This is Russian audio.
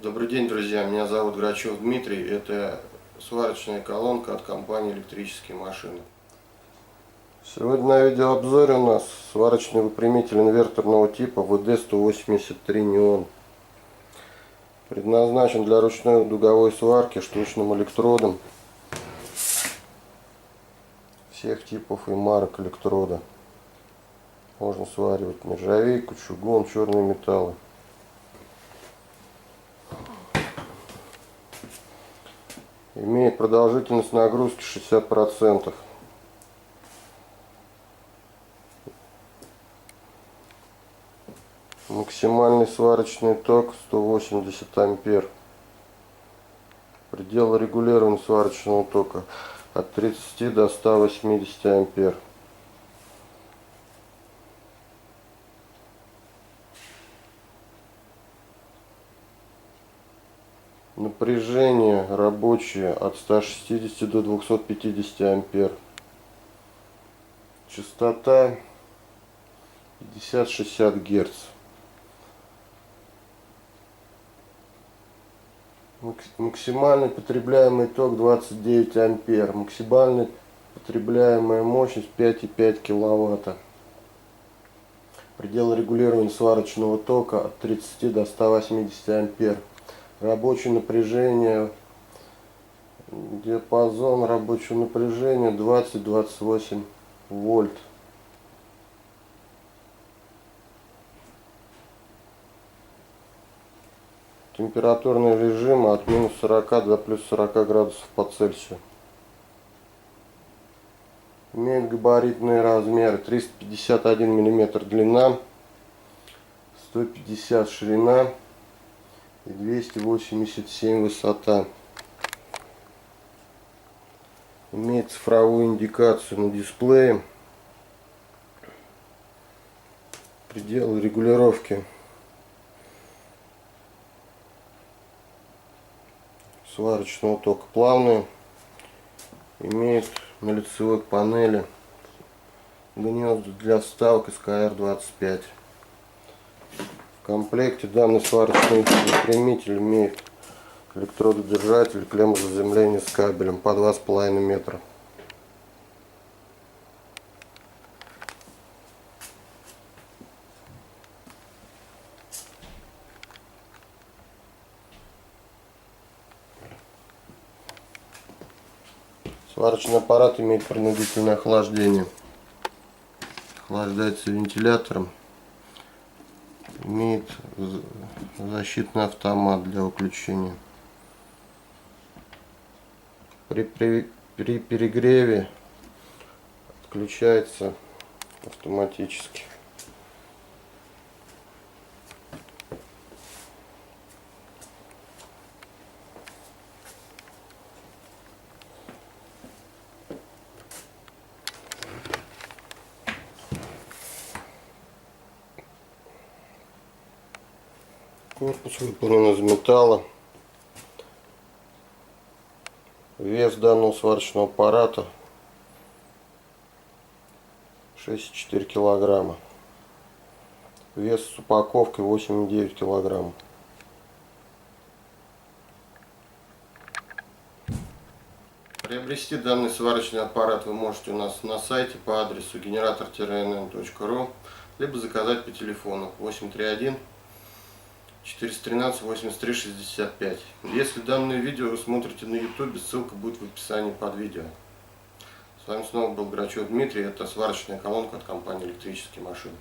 Добрый день, друзья! Меня зовут Грачев Дмитрий. Это сварочная колонка от компании «Электрические машины». Сегодня на видеообзоре у нас сварочный выпрямитель инверторного типа ВД-183 Неон. Предназначен для ручной дуговой сварки штучным электродом всех типов и марок электрода. Можно сваривать нержавейку, чугун, черные металлы. Имеет продолжительность нагрузки 60%. Максимальный сварочный ток 180 ампер. Предел регулирования сварочного тока от 30 до 180 ампер. Напряжение рабочее от 160 до 250 ампер. Частота 50-60 Гц. Максимальный потребляемый ток 29 ампер. Максимальная потребляемая мощность 5,5 киловатта. Предел регулирования сварочного тока от 30 до 180 ампер. Рабочее напряжение, диапазон рабочего напряжения 20-28 вольт. Температурный режим от минус 40 до плюс 40 градусов по Цельсию. Имеет габаритные размеры: 351 мм длина, 150 ширина и 287 высота. Имеет цифровую индикацию на дисплее. Пределы регулировки сварочного тока плавные. Имеет на лицевой панели гнезда для вставок СКР-25. В комплекте данный сварочный выпрямитель имеет электрододержатель, клемму заземления с кабелем по 2,5 метра. Сварочный аппарат имеет принудительное охлаждение. Охлаждается вентилятором. Имеет защитный автомат для выключения. При перегреве отключается автоматически. Корпус выполнен из металла. Вес данного сварочного аппарата 6,4 килограмма. Вес с упаковкой 8,9 килограмм. Приобрести данный сварочный аппарат вы можете у нас на сайте по адресу generator-nm.ru, либо заказать по телефону 831 413 83 65. Если данное видео вы смотрите на YouTube, ссылка будет в описании под видео. С вами снова был Грачев Дмитрий. Это сварочная колонка от компании «Электрические машины».